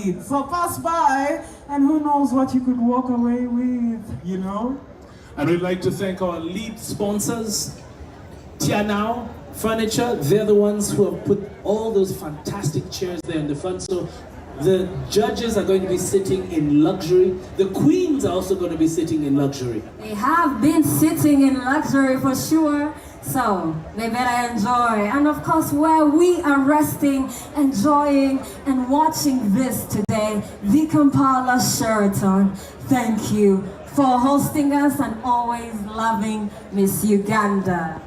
need. So pass by, and who knows what you could walk away with, you know? And we'd like to thank our lead sponsors, Tianao Furniture. They're the ones who have put all those fantastic chairs there in the front. So the judges are going to be sitting in luxury. The queens are also going to be sitting in luxury. They have been sitting in luxury for sure. So they better enjoy. And of course, where we are resting, enjoying, and watching this today, the Kampala Sheraton. Thank you for hosting us and always loving Miss Uganda.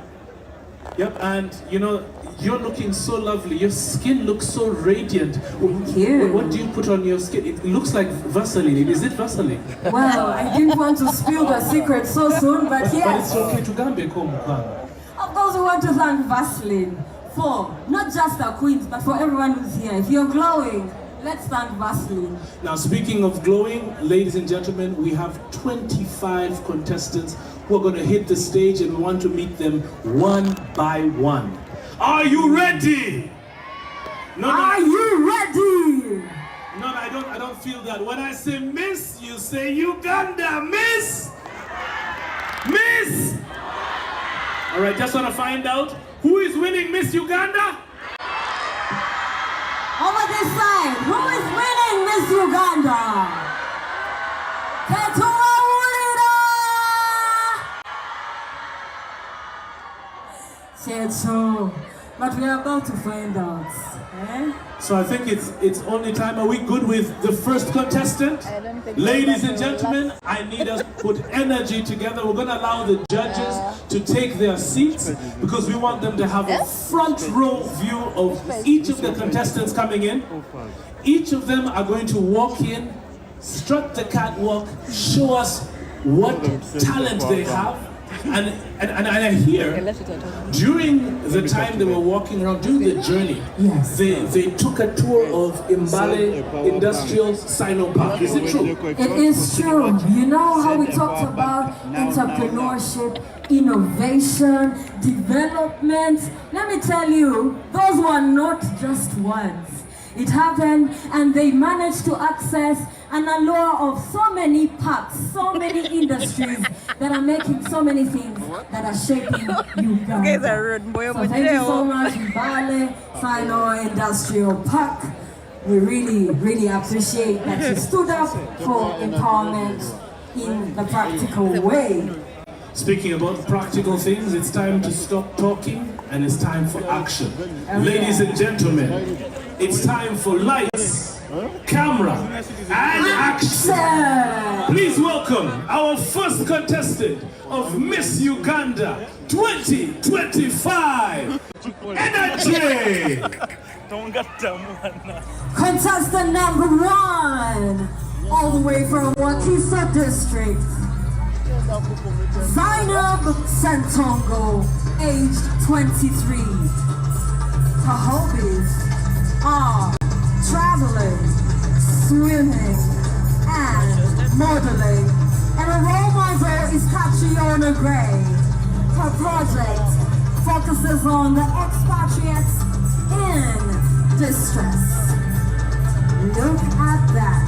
Yep, and you know, you're looking so lovely. Your skin looks so radiant. Thank you. What do you put on your skin? It looks like Vaseline. Is it Vaseline? Well, I didn't want to spill the secret so soon, but yes. But it's okay to Gambia, come. Of course, we want to thank Vaseline for not just our queens, but for everyone who's here. If you're glowing, let's thank Vaseline. Now, speaking of glowing, ladies and gentlemen, we have 25 contestants who are going to hit the stage, and we want to meet them one by one. Are you ready? No, Are you ready? No, I don't feel that. When I say Miss, you say Uganda. Miss! Miss! All right, just want to find out who is winning Miss Uganda? Over this side, who is winning Miss Uganda? Checho, but we are about to find out. Eh? So I think it's only time. Are we good with the first contestant? Ladies and gentlemen, I need us to put energy together. We're going to allow the judges to take their seats because we want them to have a front row view of each of the contestants coming in. Each of them are going to walk in, strut the catwalk, show us what talent they have. And I hear during the time they were walking around, during the journey, yes, they took a tour of Mbale Industrial Sino Park. Is it true? It is true. You know how we talked about entrepreneurship, innovation, development. Let me tell you, those were not just words. It happened, and they managed to access an allure of so many parks, so many industries that are making so many things that are shaping Uganda. So thank you so much, Mbale Sino Industrial Park. We really, really appreciate that you stood up for empowerment in the practical way. Speaking about practical things, it's time to stop talking and it's time for action. Ladies and gentlemen, it's time for lights, camera, and action. Please welcome our first contestant of Miss Uganda 2025. Energy! Contestant number 1, all the way from Wakiso District, Zainab Sentongo, aged 23. Her hobbies are traveling, swimming, and modeling. And a role model is Catriona Gray. Her project focuses on the expatriates in distress. Look at that.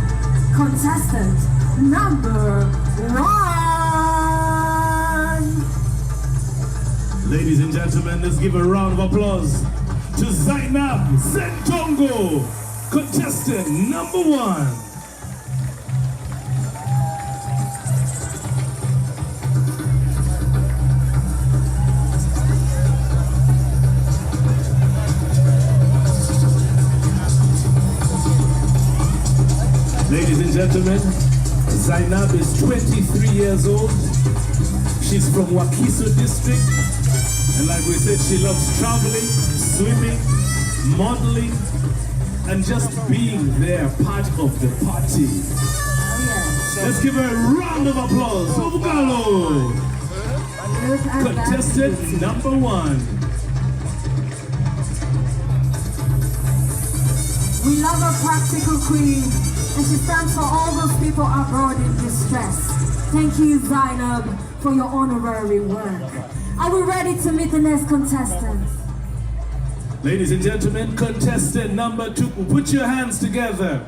Contestant number 1. Ladies and gentlemen, let's give a round of applause to Zainab Sentongo, contestant number 1. Ladies and gentlemen, Zainab is 23 years old. She's from Wakiso District. And like we said, she loves traveling, swimming, modeling, and just being there, part of the party. Let's give her a round of applause. Obugalo! Contestant number 1. We love a practical queen, and she stands for all those people abroad in distress. Thank you, Zainab, for your honorary work. Are we ready to meet the next contestants? Ladies and gentlemen, contestant number 2, put your hands together.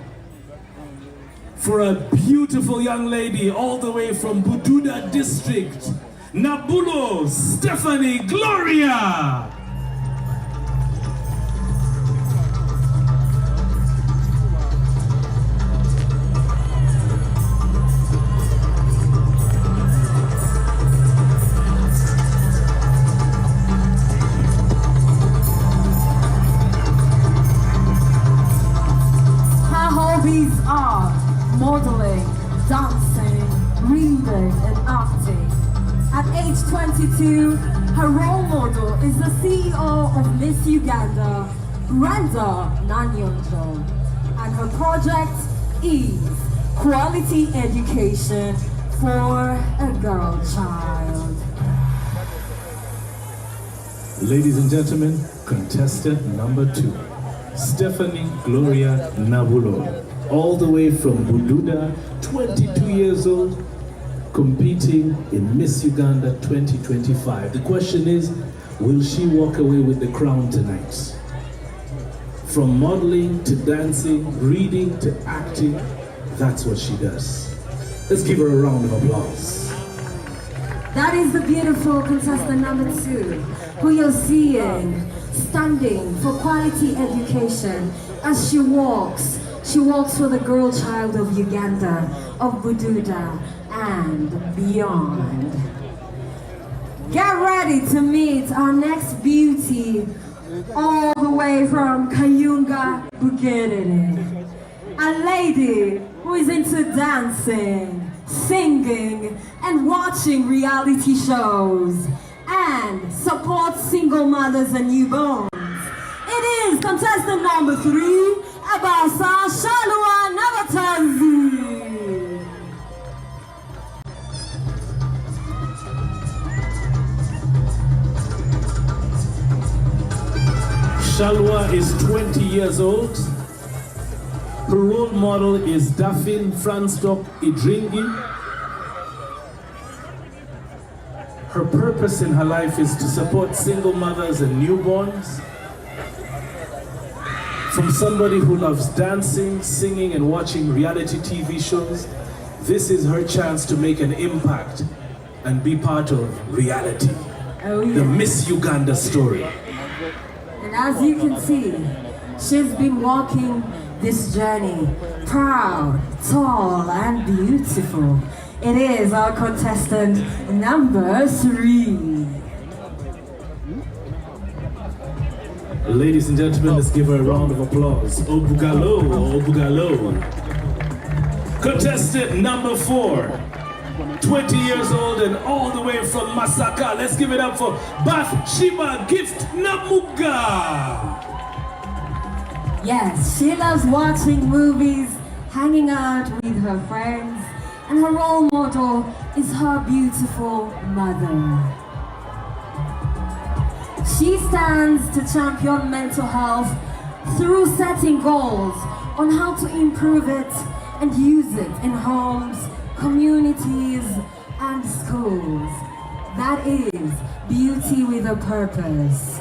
for a beautiful young lady all the way from Bududa district, Nabulo Stephanie Gloria. Hobbies are modeling, dancing, reading, and acting. At age 22, her role model is the CEO of Miss Uganda, Brenda Nanyonjo, and her project is quality education for a girl child. Ladies and gentlemen, contestant number 2. Stephanie Gloria Nabulo, all the way from Bududa, 22 years old, competing in Miss Uganda 2025. The question is, will she walk away with the crown tonight? From modeling to dancing, reading to acting, that's what she does. Let's give her a round of applause. That is the beautiful contestant number 2, who you're seeing standing for quality education as she walks for the girl child of Uganda, of Bududa, and beyond. Get ready to meet our next beauty, all the way from Kayunga, Bugerere. A lady who is into dancing, singing, and watching reality shows, and supports single mothers and newborns. It is contestant number 3, Abasa Shalua Navatanzi. Shalwa is 20 years old. Her role model is Daphne Franstock Idringi. Her purpose in her life is to support single mothers and newborns. From somebody who loves dancing, singing, and watching reality TV shows, this is her chance to make an impact and be part of reality. Oh, yeah. The Miss Uganda story. And as you can see, she's been walking this journey, proud, tall, and beautiful. It is our contestant number 3. Ladies and gentlemen, let's give her a round of applause. Obugalo, Obugalo. Contestant number 4, 20 years old and all the way from Masaka. Let's give it up for Bathsheba Gift Namuga. Yes, she loves watching movies, hanging out with her friends, and her role model is her beautiful mother. She stands to champion mental health through setting goals on how to improve it and use it in homes, communities, and schools. That is beauty with a purpose.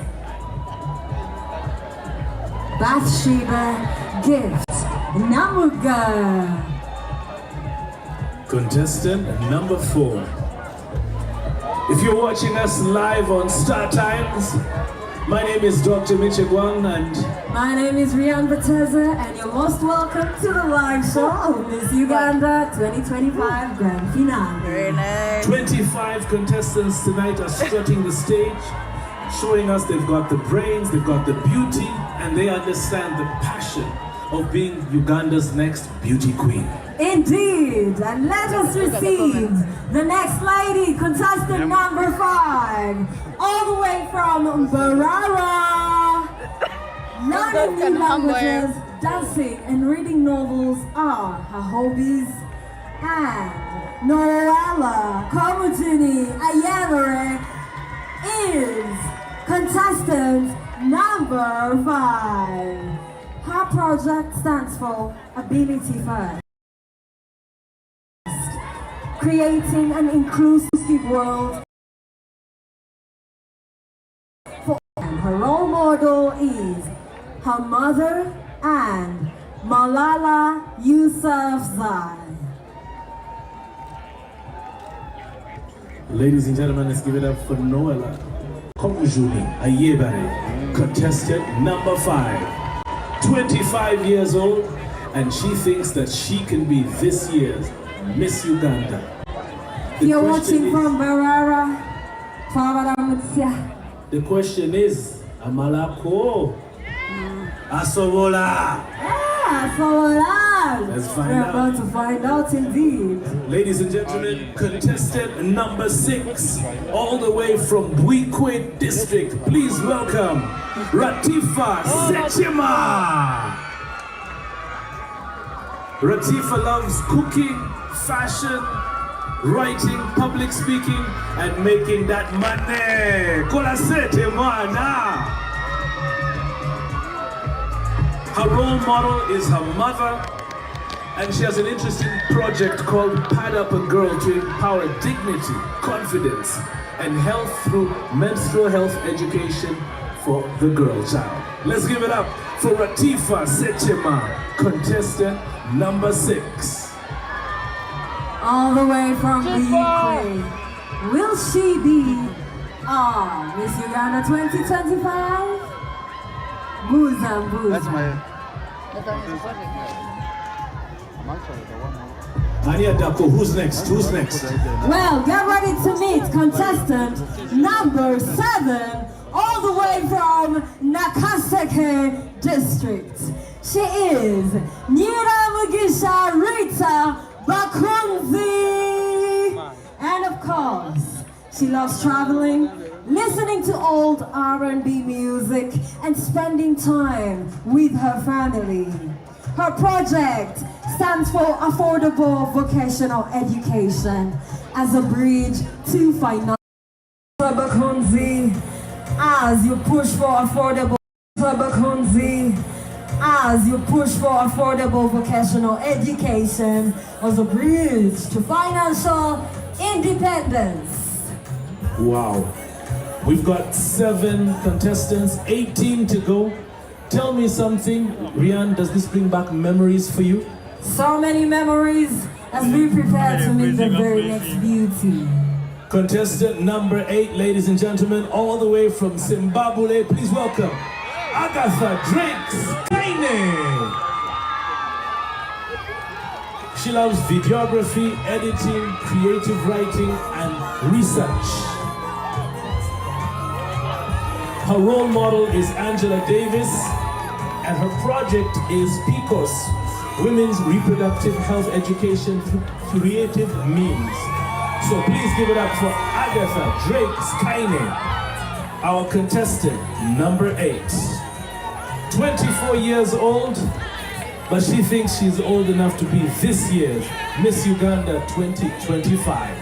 Bathsheba Gift Namuga. Contestant number 4. If you're watching us live on Star Times, my name is Dr. Michegwang and my name is Rian Bateza, and you're most welcome to the live show of Miss Uganda 2025 Grand Finale. Very nice. 25 contestants tonight are strutting the stage, showing us they've got the brains, they've got the beauty, and they understand the passion of being Uganda's next beauty queen. Indeed, and let us receive the next lady, contestant number 5, all the way from Barara. Learning new languages, dancing, and reading novels are her hobbies. And Noella Komutini Ayavere is contestant number 5. Her project stands for Ability First, creating an inclusive world for all. And her role model is her mother and Malala Yousafzai. Ladies and gentlemen, let's give it up for Noella Komujuni Ayebare, contestant number 5. 25 years old, and she thinks that she can be this year's Miss Uganda. You're watching from Barara. The question is, Amalako Asobola. Let's find We're out. about to find out indeed. Ladies and gentlemen, contestant number 6, all the way from Buikwe district. Please welcome Ratifa Sechima. Ratifa loves cooking, fashion, writing, public speaking, and making that money. Kola Sechima. Her role model is her mother, and she has an interesting project called Pad Up a Girl to empower dignity, confidence, and health through menstrual health education for the girl child. Let's give it up for Ratifa Sechima, contestant number 6. All the way from Buikwe. Will she be Miss Uganda 2025? Booza. That's my. Ania Dako, who's next? Who's next? Well, get ready to meet contestant number 7, all the way from Nakaseke district. She is Nyira Mugisha Rita Bakunzi. And of course, she loves traveling, listening to old R&B music, and spending time with her family. Her project stands for Affordable Vocational Education as a bridge to financial Bakunzi. As you push for affordable vocational education as a bridge to financial independence. Wow. We've got 7 contestants, 18 to go. Tell me something, Rian, does this bring back memories for you? So many memories as we prepare to meet the very next beauty. Contestant number 8, ladies and gentlemen, all the way from Zimbabwe, please welcome Agatha Drakes Kaine. She loves videography, editing, creative writing, and research. Her role model is Angela Davis, and her project is PCOS, Women's Reproductive Health Education through Creative Means. So please give it up for Agatha Drakes Kaine, our contestant number 8. 24 years old, but she thinks she's old enough to be this year's Miss Uganda 2025.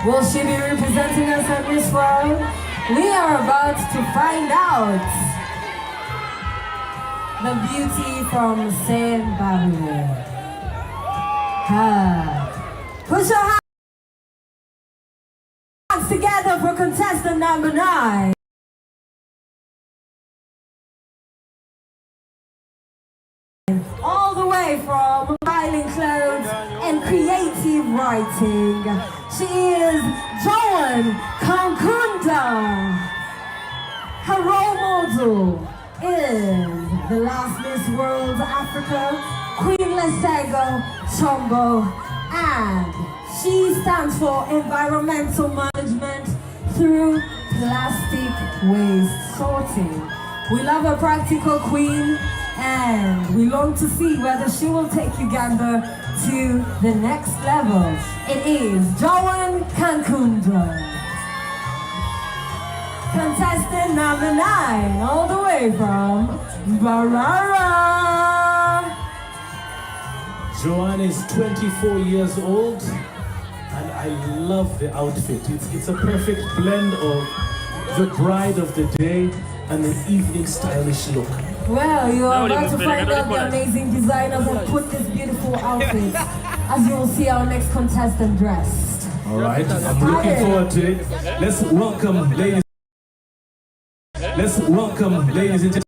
Will she be representing us at Miss World? We are about to find out. The beauty from Zimbabwe. Put your hands together for contestant number 9. All the way from styling clothes and creative writing. She is Joan Kankunda. Her role model is the last Miss World Africa, Queen Lesego Chombo, and she stands for environmental management through plastic waste sorting. We love a practical queen, and we long to see whether she will take Uganda to the next level. It is Joan Kankunda. Contestant number 9, all the way from Barara. Joanne is 24 years old, and I love the outfit. It's a perfect blend of the bride of the day and the evening stylish look. Well, you are about to find out the amazing designers that put this beautiful outfit, as you will see our next contestant dressed. All right, I'm looking forward to it. Let's welcome ladies and gentlemen.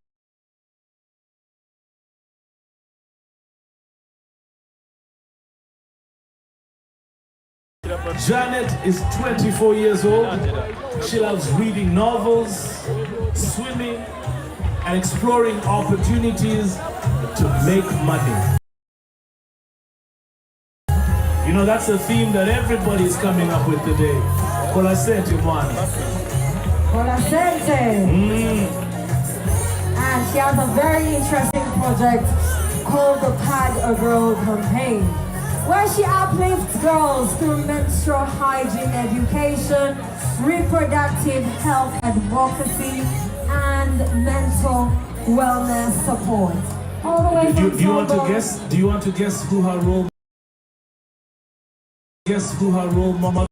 Janet is 24 years old. She loves reading novels, swimming, and exploring opportunities to make money. You know, that's a theme that everybody is coming up with today. Contestant, one. Contestant. And she has a very interesting project called the Tag a Girl campaign, where she uplifts girls through menstrual hygiene education, reproductive health advocacy, and mental wellness support. All the way from do you want to guess? Do you want to guess who her role? Guess who her role model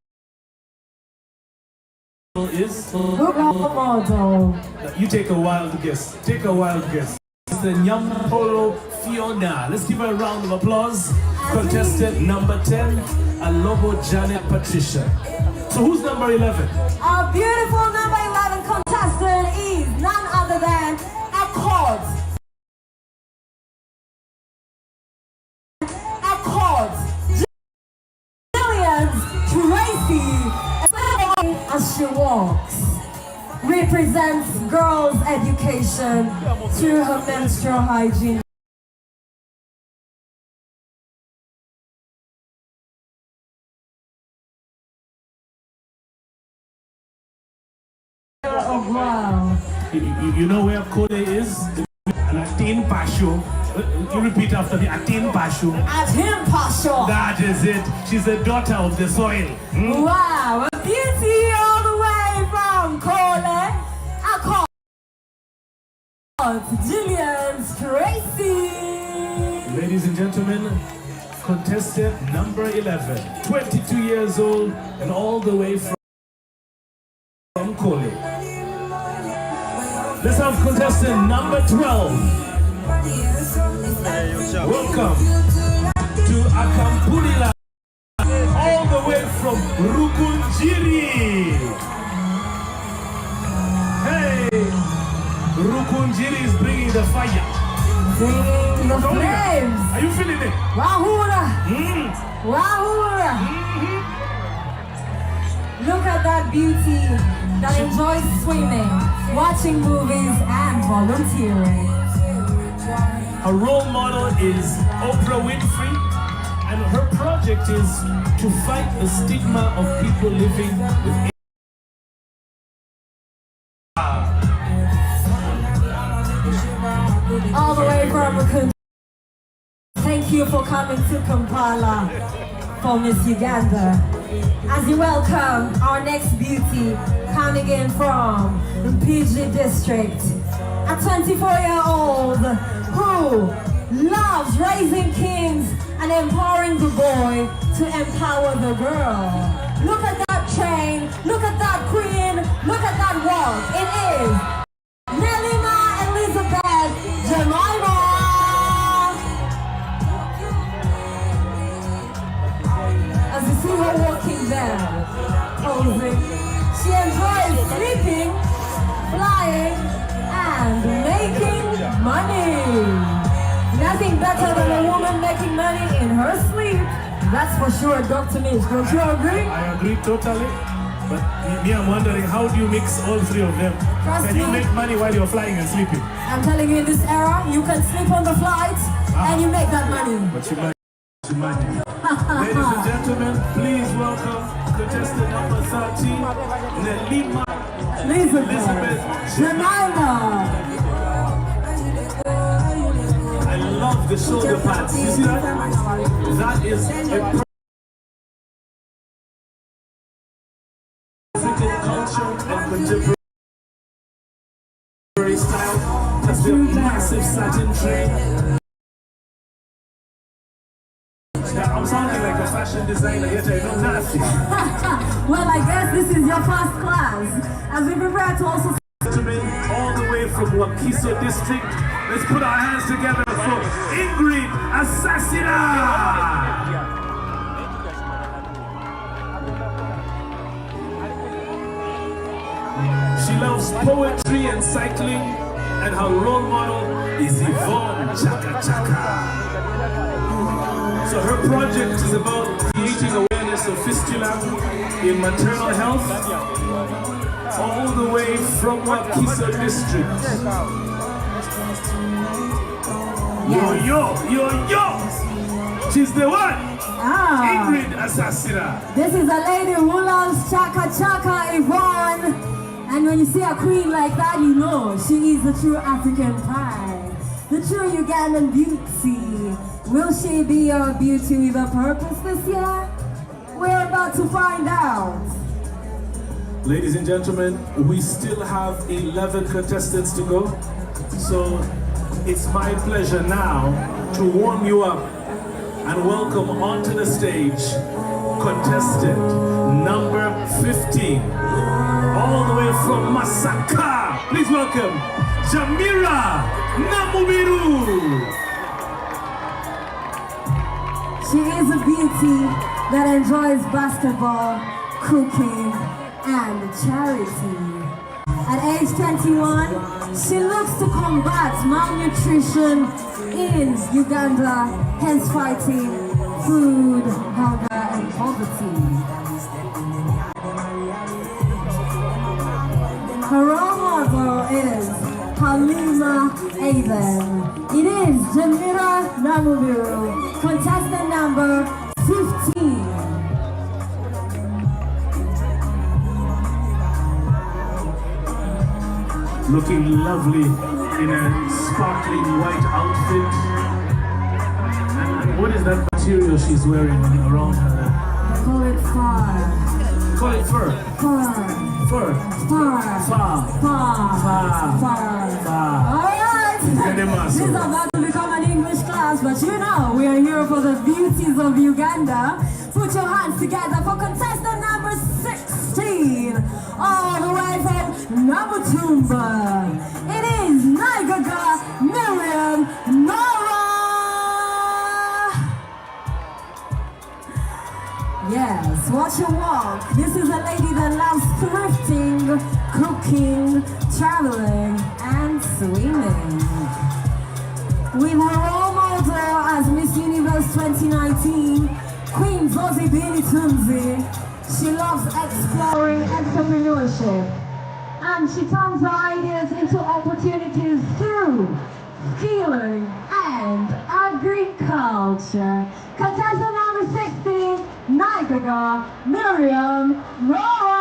is? Role model. You take a wild guess. Take a wild guess. It's the Nyampolo Fiona. Let's give her a round of applause. Contestant number 10, Alobo Janet Patricia. So who's number 11? Our beautiful number 11 contestant is none other than Accord. Tracy, as she walks, represents girls' education through her menstrual hygiene. Oh wow! You know where Kole is? Atin Pasho. You repeat after me. Atin Pasho. Atin Pasho. That is it. She's a daughter of the soil. Wow! A beauty all the way from Kole. Accord. Jillian's Tracy. Ladies and gentlemen, contestant number 11, 22 years old and all the way from Kole. Let's have contestant number 12. Welcome to Akampulila, all the way from Rukunjiri. Hey, Rukunjiri is bringing the fire. Bringing the flames. Are you feeling it? Wahura. Wahura. Look at that beauty that enjoys swimming, watching movies, and volunteering. Her role model is Oprah Winfrey, and her project is to fight the stigma of people living with AIDS. All the way from Uganda. Thank you for coming to Kampala for Miss Uganda. As you welcome our next beauty coming in from the PG district, a 24-year-old who loves raising kings and empowering the boy to empower the girl. Look at that chain, look at that queen, look at that walk. It is Nelima Elizabeth Jemima. As you see her walking there, posing, she enjoys sleeping, flying, and making money. Nothing better than a woman making money in her sleep. That's for sure, Dr. Nish. Don't you agree? I agree totally. But me, I'm wondering, how do you mix all three of them? Can you make money while you're flying and sleeping? I'm telling you, in this era, you can sleep on the flight and you make that money. But you might. Ladies and gentlemen, please welcome contestant number 13, Nelima Elizabeth Jemima. I love the shoulder pads. You see that? That is a African culture and contemporary style. That's the massive satin tray. I'm sounding like a fashion designer, yet I know nothing. Well, I guess this is your first class. As we prepare to also... All the way from Wakiso district, let's put our hands together for Ingrid Assassina! She loves poetry and cycling, and her role model is Yvonne Chaka Chaka. So her project is about creating awareness regardless of fistula, in maternal health, all the way from Wakiso district. Yo! She's the one! Ingrid Assassina. This is a lady who loves Chaka Chaka Yvonne. And when you see a queen like that, you know she is the true African pride, the true Ugandan beauty. Will she be a beauty with a purpose this year? We're about to find out. Ladies and gentlemen, we still have 11 contestants to go. So it's my pleasure now to warm you up and welcome onto the stage contestant number 15. All the way from Masaka. Please welcome Jamira Namubiru. She is a beauty that enjoys basketball, cooking, and charity. At age 21, she looks to combat malnutrition in Uganda, hence fighting food, hunger, and poverty. Her role model is Halima Aden. It is Jamira Namubiru, contestant number 15. Looking lovely in a sparkling white outfit. And what is that material she's wearing around her? They call it fur. Call it fur. Fur. Fur. Fur. Fur. Alright! This is about to become an English class, but you know, we are here for the beauties of Uganda. Put your hands together for contestant number 16, all the way from Namutumba. It is Naigaga Miriam Nora! Yes, watch your walk. This is a lady that loves thrifting, cooking, traveling, and swimming. With her role model as Miss Universe 2019, Queen Zoe Binitunzi, she loves exploring entrepreneurship. And she turns her ideas into opportunities through skilling and agriculture. Contestant number 16, Naigaga Miriam Roa.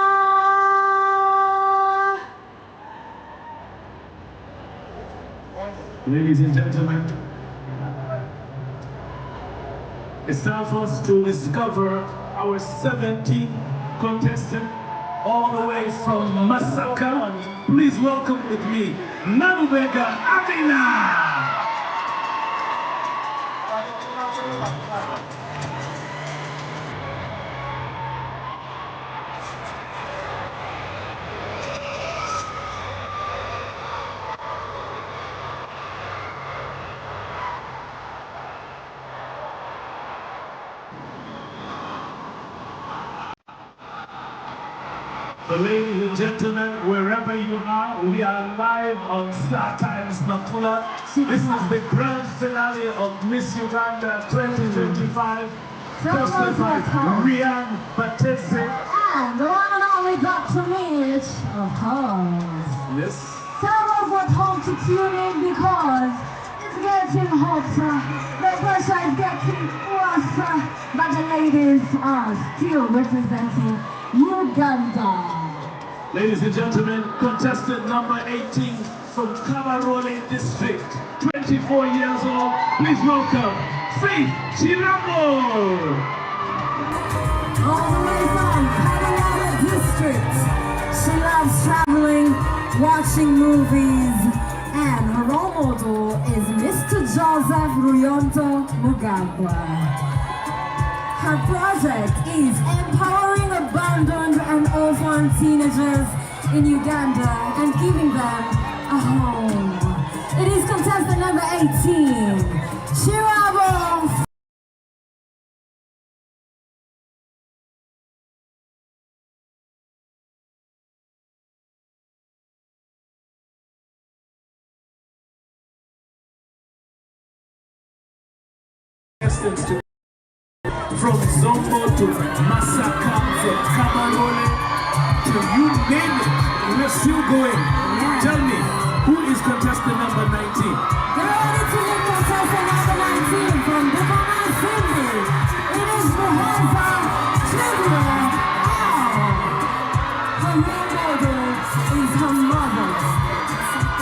Ladies and gentlemen, it's time for us to discover our 17th contestant all the way from Masaka. Please welcome with me, Nanubega Amina. So ladies and gentlemen, wherever you are, we are live on Star Times Nakula. This is the grand finale of Miss Uganda 2025. Hosted by Rian Batese. And the one and only Dr. Mitch, of course. Yes. Tell us at home to tune in because it's getting hotter, the pressure is getting worse, but the ladies are still representing Uganda. Ladies and gentlemen, contestant number 18 from Kabarole District, 24 years old. Please welcome Faith Chirambo. All the way from Kabarole District. She loves traveling, watching movies, and her role model is Mr. Joseph Ruyonto Mugabe. Her project is empowering abandoned and orphaned teenagers in Uganda and giving them a home. It is contestant number 18, Chirabo. from Zombo to Masaka, from Kabarole to you name it. We're still going. Yeah. Tell me, who is contestant number 19? Get ready to meet contestant number 19 from Bukama Simbi. It is Muhaza Chibra. Her role model is her mother.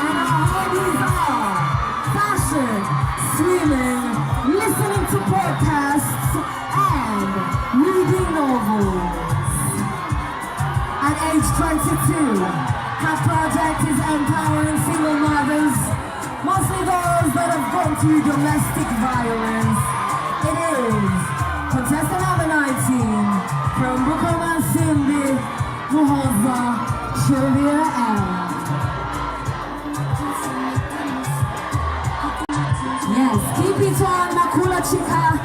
And her hobbies are fashion, swimming, listening to podcasts, and reading novels. At age 22, her project is empowering single mothers, mostly those that have gone through domestic violence. It is contestant number 19 from Bukama Simbi, Muhaza Chibra. Yes, keep it on, Makula Chika.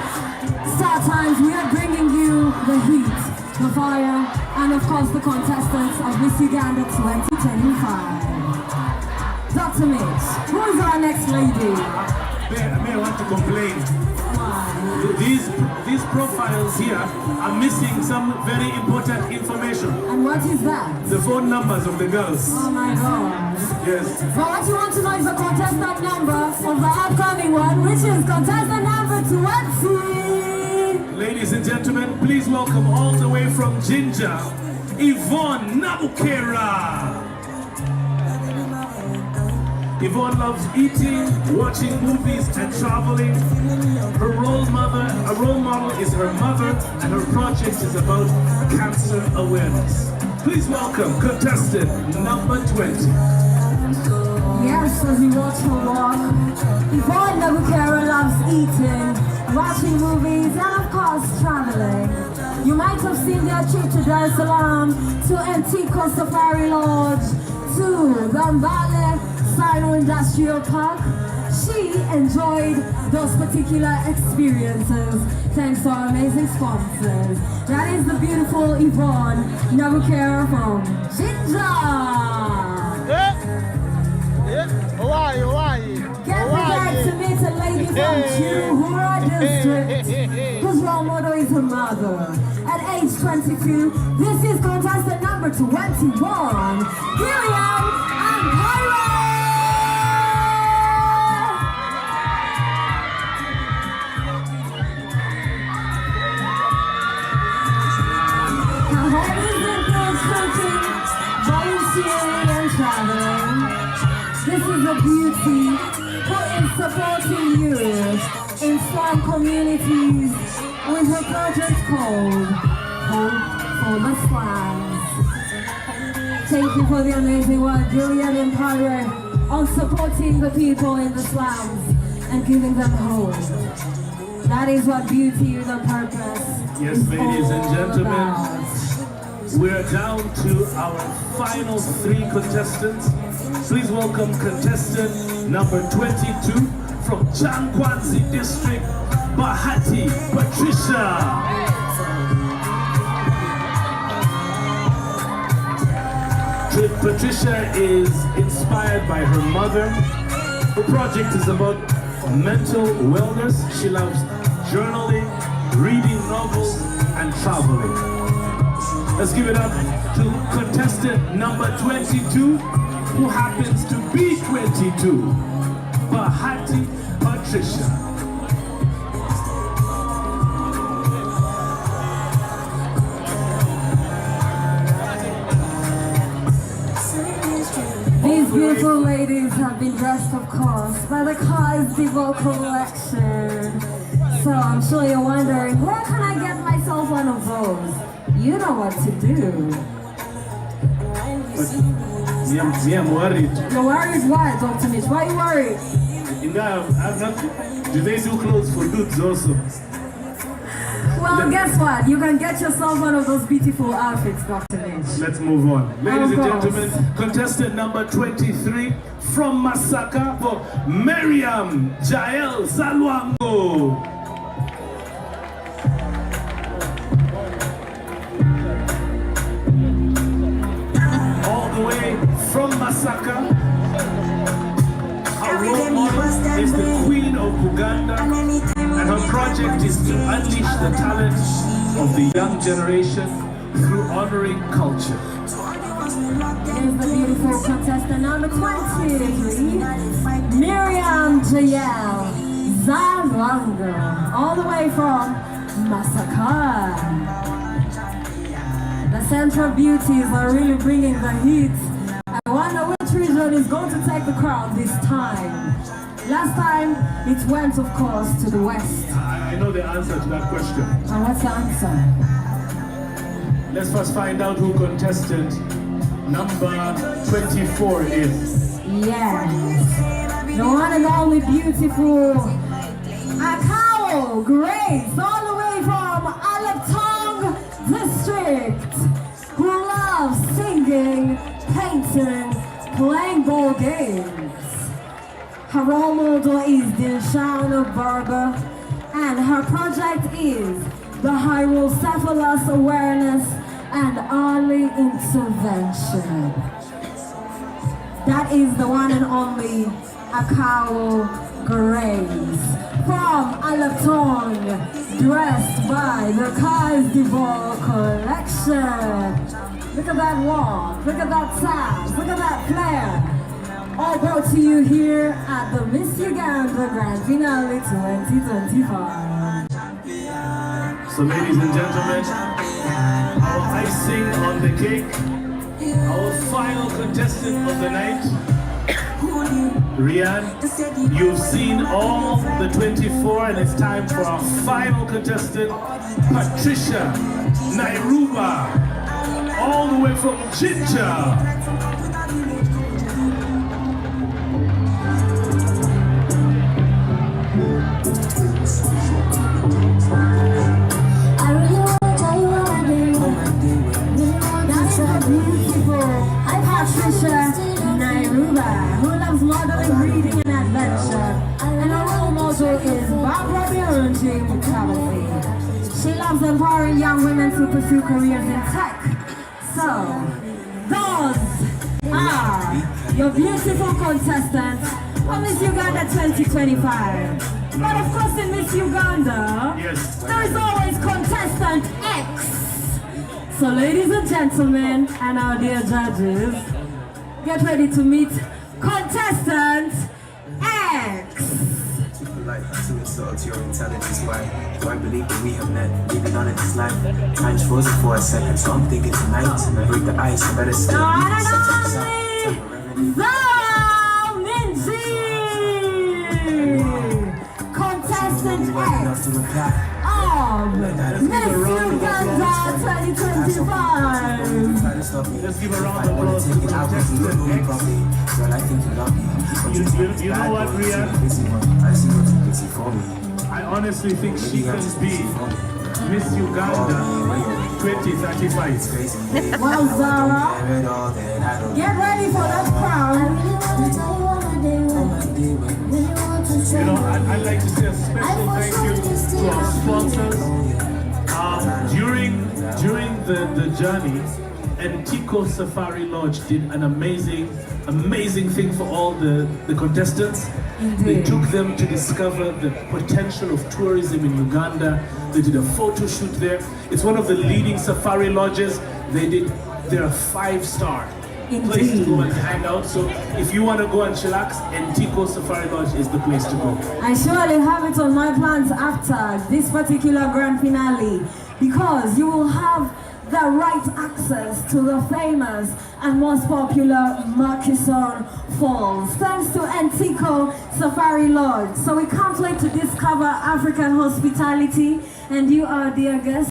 Star Times, we are bringing you the heat, the fire, and of course the contestants of Miss Uganda 2025. Dr. Mitch, who is our next lady? I may want to complain. Why? These profiles here are missing some very important information. And what is that? The phone numbers of the girls. Oh my God. Yes. But what you want to know is the contestant number of the upcoming one, which is contestant number 20. Ladies and gentlemen, please welcome all the way from Ginger, Yvonne Nabukera. Yvonne loves eating, watching movies, and traveling. Her role model is her mother, and her project is about cancer awareness. Please welcome contestant number 20. Yes, as we watch her walk, Yvonne Nabukera loves eating, watching movies, and of course traveling. You might have seen their trip to Dar es Salaam, to Antico Safari Lodge, to Gambale Sino Industrial Park. She enjoyed those particular experiences thanks to our amazing sponsors. That is the beautiful Yvonne Nabukera from Ginger. Get prepared to meet a lady from Chuhura district whose role model is her mother. At age 22, this is contestant number 21, Gillian and Pyro. Her hobbies include cooking, volunteering, and traveling. This is a beauty who is supporting youth in slum communities with her project called Hope for the Slums. Thank you for the amazing work, Julian and Padre, on supporting the people in the slums and giving them hope. That is what beauty with a purpose Yes, is ladies and all gentlemen, about. we're down to our final 3 contestants. Please welcome contestant number 22 from Changkwanzi district, Bahati Patricia. Patricia is inspired by her mother. Her project is about mental wellness. She loves journaling, reading novels, and traveling. Let's give it up to contestant number 22, who happens to be 22, Bahati Patricia. These beautiful ladies have been dressed, of course, by the Kai's Devo collection. So I'm sure you're wondering, where can I get myself one of those? You know what to do. Me, I'm worried. You're worried why, Dr. Mitch? Why are you worried? I'm not, do they do clothes for dudes also? Well, guess what? You can get yourself one of those beautiful outfits, Dr. Mitch. Let's move on. Ladies and course. gentlemen, contestant number 23 from Masaka for Miriam Jael Salwango. All the way from Masaka. Her role model is the Queen of Uganda, and her project is to unleash the talent of the young generation through honoring culture. Here's the beautiful contestant number 23, Miriam Jael Zalwanga, all the way from Massacre. The Central Beauties are really bringing the heat. I wonder which region is going to take the crown this time. Last time, it went, of course, to the west. I know the answer to that question. And what's the answer? Let's first find out who contestant number 24 is. Yes. The one and only beautiful Akao Grace, all the way from Alaptong District, who loves singing, painting, playing ball games. Her role model is Dinshana Barber, and her project is the Hydrocephalus Awareness and Early Intervention. That is the one and only Akao Grace from Alaptong, dressed by the Kai's Divorce Collection. Look at that walk, look at that sass, look at that flair. All brought to you here at the Miss Uganda Grand Finale 2025. So ladies and gentlemen, our icing on the cake, our final contestant of the night, Rian, you've seen all the 24 and it's time for our final contestant, Patricia Nairuba, all the way from Jinja. Patricia Nairuba, who loves modeling, reading, and adventure. And her role model is Barbara Birunji Mukabasi. She loves empowering young women to pursue careers in tech. So, those are your beautiful contestants of Miss Uganda 2025. But of course in Miss Uganda, there is always contestant X. So ladies and gentlemen, and our dear judges, get ready to meet contestant X. People like to insult your intelligence. Why do I believe that we have met? Living on in this life. Time's frozen for a second, so I'm thinking tonight. I break the ice, I better still contestant X. Miss Uganda 2025. Let's give a round of applause to contestant X. You know what, Rian? I honestly think she can be Miss Uganda 2035. Well, Zara, get ready for that crown. You know, I'd like to say a special thank you to our sponsors. During the journey, Antico Safari Lodge did an amazing thing for all the contestants. Indeed. They took them to discover the potential of tourism in Uganda. They did a photo shoot there. It's one of the leading safari lodges. They're a 5-star place to go and hang out. So if you want to go and chillax, Antico Safari Lodge is the place to go. I surely have it on my plans after this particular grand finale, because you will have the right access to the famous and most popular Murchison Falls, thanks to Antico Safari Lodge. So we can't wait to discover African hospitality, and you, our dear guests,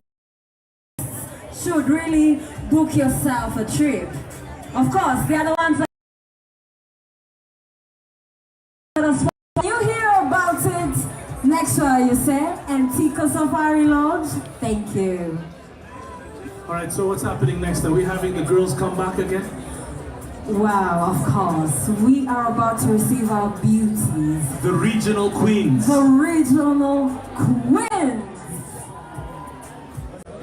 should really book yourself a trip. Of course, they are the ones that you hear about it next year, you say, Antico Safari Lodge. Thank you. All right, so what's happening next? Are we having the girls come back again? Wow, of course. We are about to receive our beauties. The regional queens. The regional queens.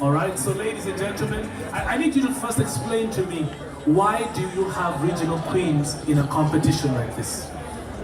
All right, so ladies and gentlemen, I need you to first explain to me, why do you have regional queens in a competition like this?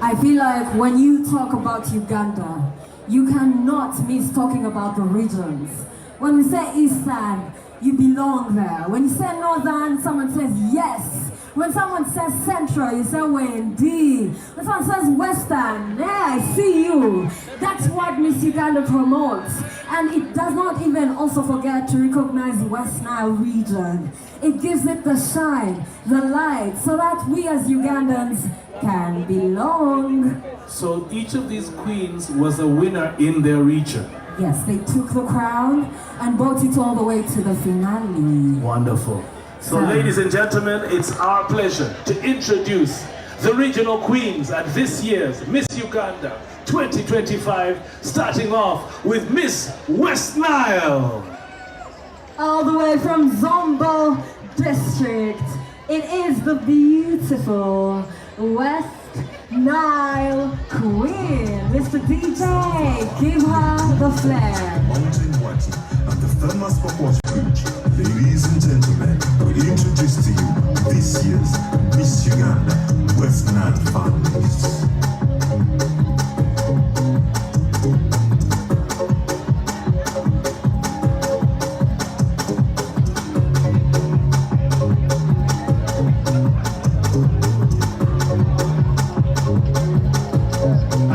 I feel like when you talk about Uganda, you cannot miss talking about the regions. When we say Eastern, you belong there. When you say Northern, someone says yes. When someone says Central, you say WND. When someone says Western, yeah, I see you. That's what Miss Uganda promotes. And it does not even also forget to recognize the West Nile region. It gives it the shine, the light, so that we as Ugandans can belong. So each of these queens was a winner in their region. Yes, they took the crown and brought it all the way to the finale. Wonderful. So ladies and gentlemen, it's our pleasure to introduce the regional queens at this year's Miss Uganda 2025, starting off with Miss West Nile. All the way from Zombo District, it is the beautiful West Nile Queen. Mr. DJ, give her the flair. Mountain Watty of the famous Purpose Bridge. Ladies and gentlemen, we introduce to you this year's Miss Uganda West Nile finalists.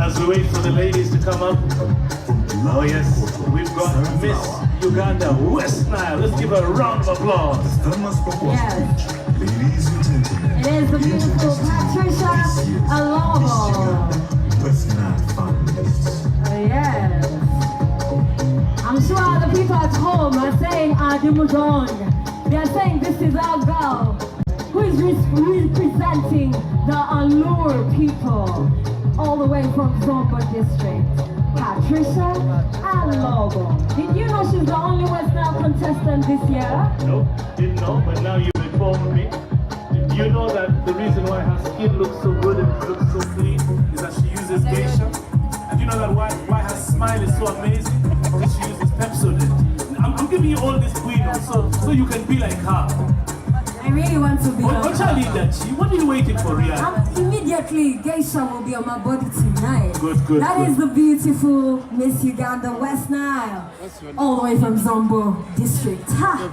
As we wait for the ladies to come up, oh yes, we've got Miss Uganda West Nile. Let's give her a round of applause. Famous Purpose Yes. Bridge. Ladies and gentlemen, It is the beautiful Patricia Alomo. West Nile finalists. Yes. I'm sure the people at home are saying Adimudong. They are saying this is our girl who is representing the Allure people all the way from Zombo District. Patricia Alomo. Did you know she's the only West Nile contestant this year? Nope, didn't know, but now you've informed me. Do you know that the reason why her skin looks so good and looks so clean is that she uses geisha? And you know that why her smile is so amazing? Because she uses Pepsodent. I'm giving you all this queen so you can be like her. I really want to be What like shall leave that? What are you waiting for, Rihanna? Immediately, geisha will be on my body tonight. Good. That is the beautiful Miss Uganda West Nile, all the way from Zombo District. Ha!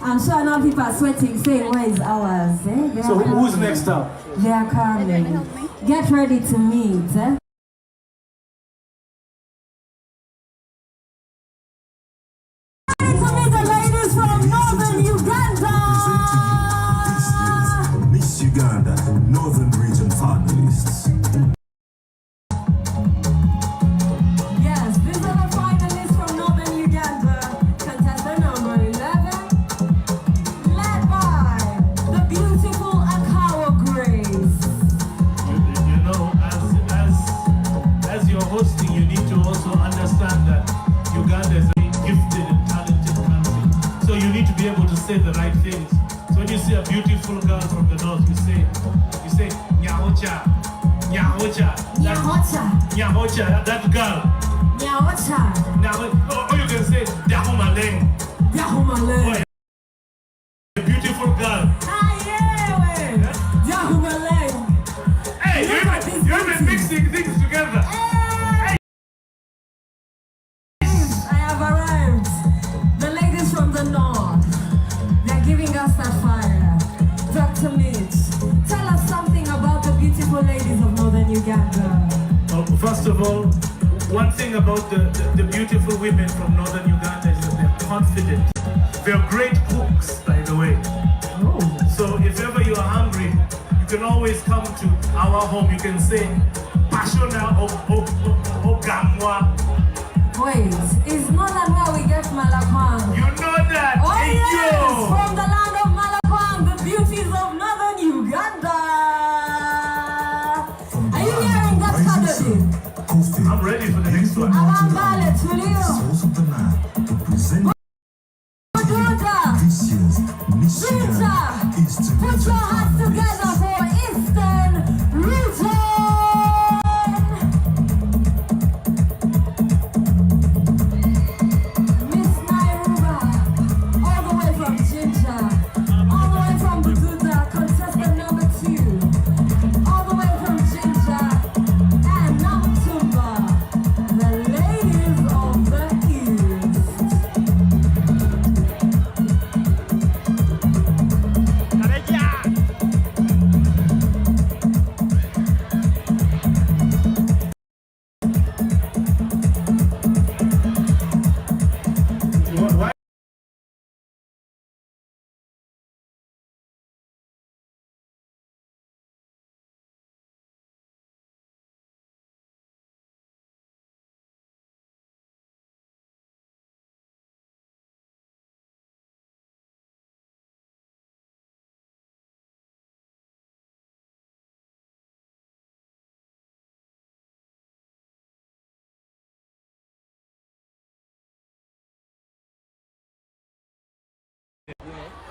I'm sure now people are sweating, saying, where is ours? Eh? So who's next up? They are coming. Get ready to meet. Eh? The ladies from Northern Uganda. Miss Uganda Northern Region finalists. Yes, these are the finalists from Northern Uganda. Contestant number 11, led by the beautiful Akawa Grace. You know, as you're hosting, you need to also understand that Uganda is a gifted and talented country. So you need to be able to say the right things. So when you see a beautiful girl from the north, you say, Nyahocha, Nyahocha, Nyahocha, Nyahocha, that girl. Nyahocha, Or you can say, Dahumaleng. Yahumaleng. A beautiful girl. Yahumaleng. Hey, you've been mixing things together. I have arrived. The ladies from the north, they're giving us that fire. Dr. Mitch, tell us something about the beautiful ladies of Northern Uganda. First of all, one thing about the beautiful women from Northern Uganda is that they're confident. They're great cooks, by the way. So if ever you are hungry, you can always come to our home. You can say, Pashona Ogamwa. Wait, it's not that where we get Malakwang. You know that. Oh Thank yes, you. from the land of Malakwang, the beauties of Northern Uganda. Are you hearing that, Kadodi? I'm ready for the next one. Around Ballet, Julio. Source of the night to present this year's Miss Uganda Eastern Put Region your hands together for Eastern Region. Miss Nairuba, all the way from Jinja, all the way from Bududa, contestant number 2, all the way from Jinja and Namtumba, the lady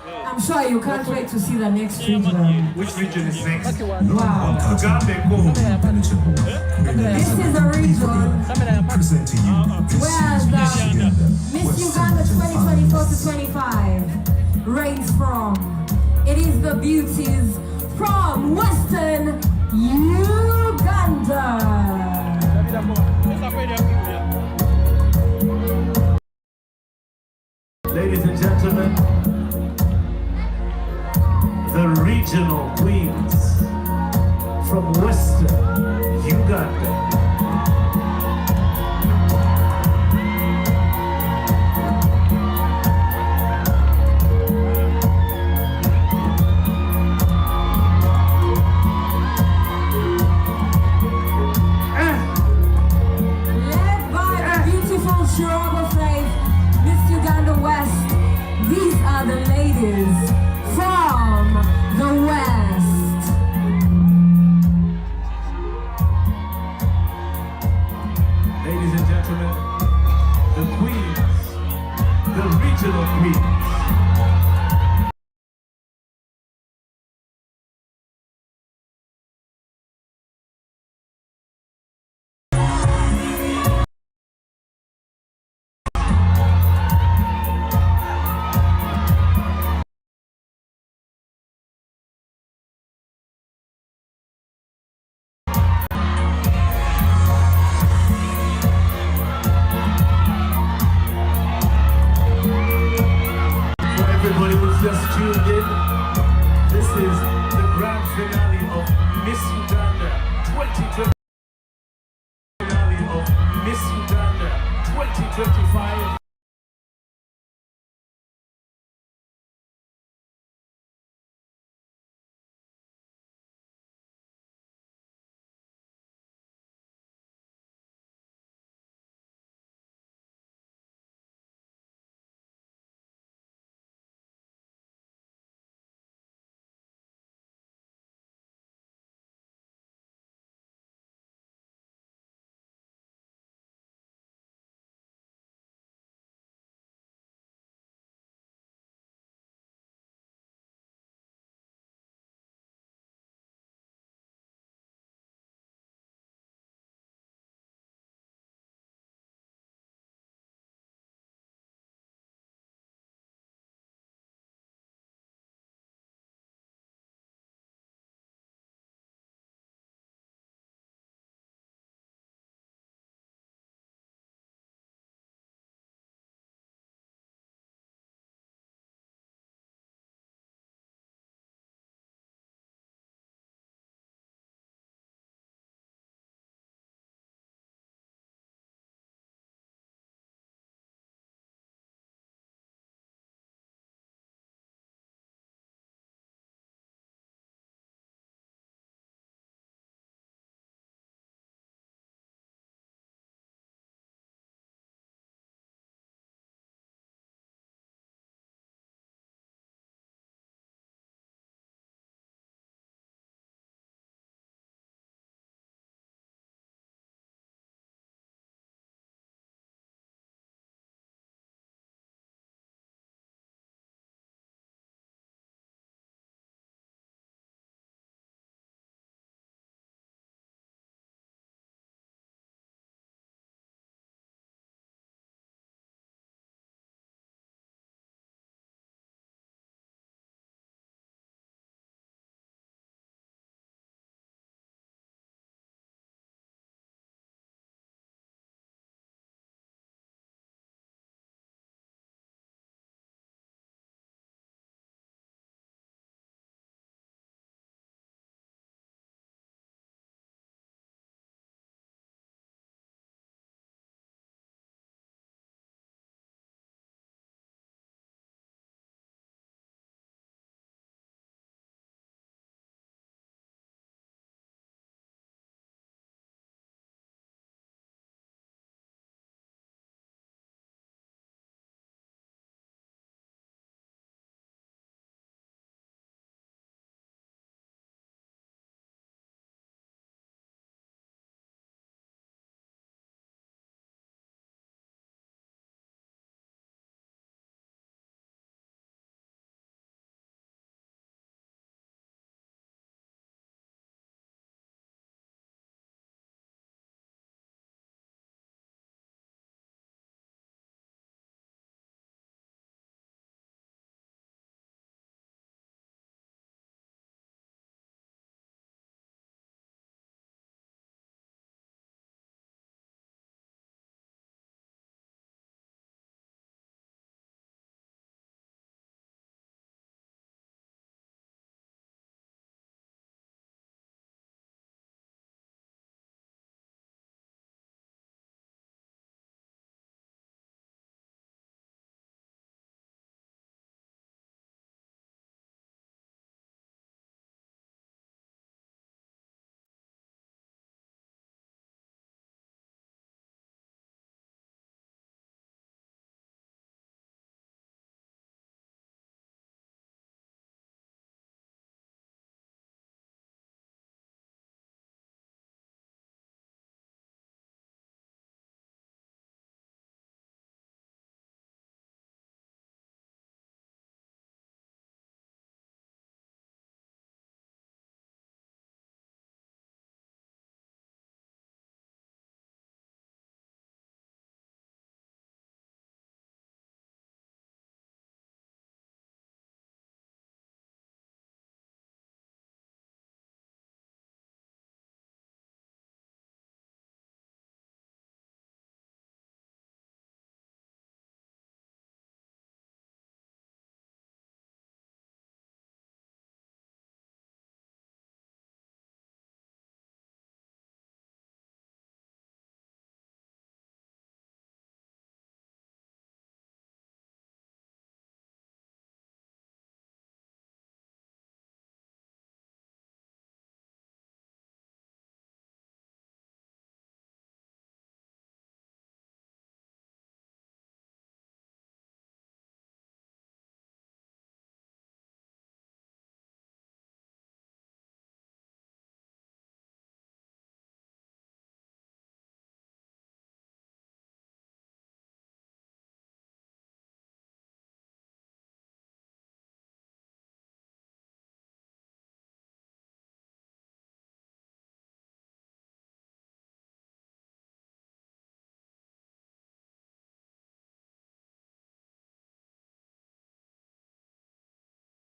I'm sure you can't wait to see the next region. Which region is next? Wow. Uganda, go. This is a region Presenting you where the Miss Uganda 2024 to 25 reigns from. It is the beauties from Western Uganda. Ladies and gentlemen, the regional queens from Western Uganda. Led by the beautiful Shiraba Faith, Miss Uganda West. These are the ladies from the West.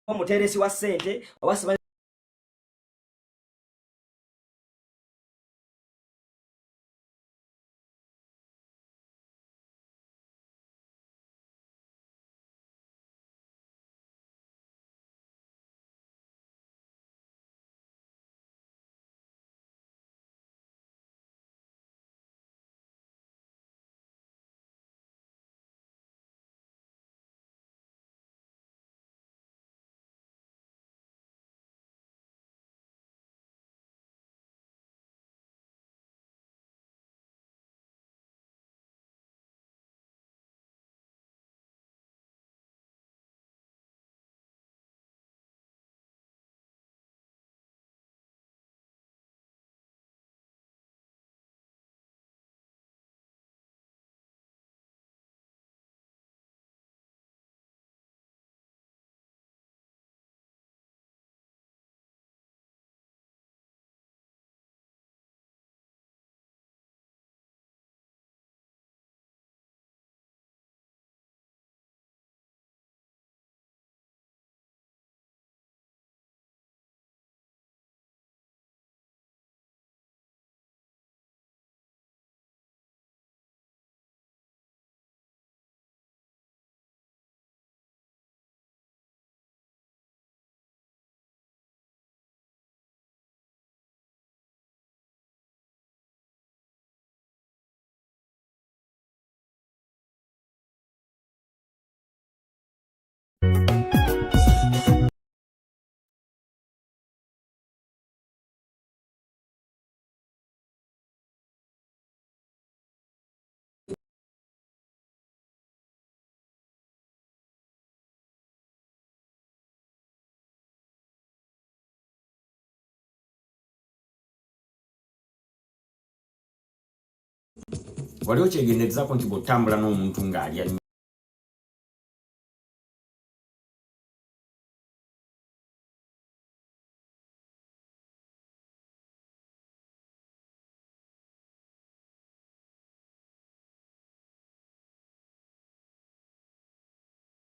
omuteresi wa ssente oba wali okyegenderezako nti bw'otambula n'omuntu ng'alya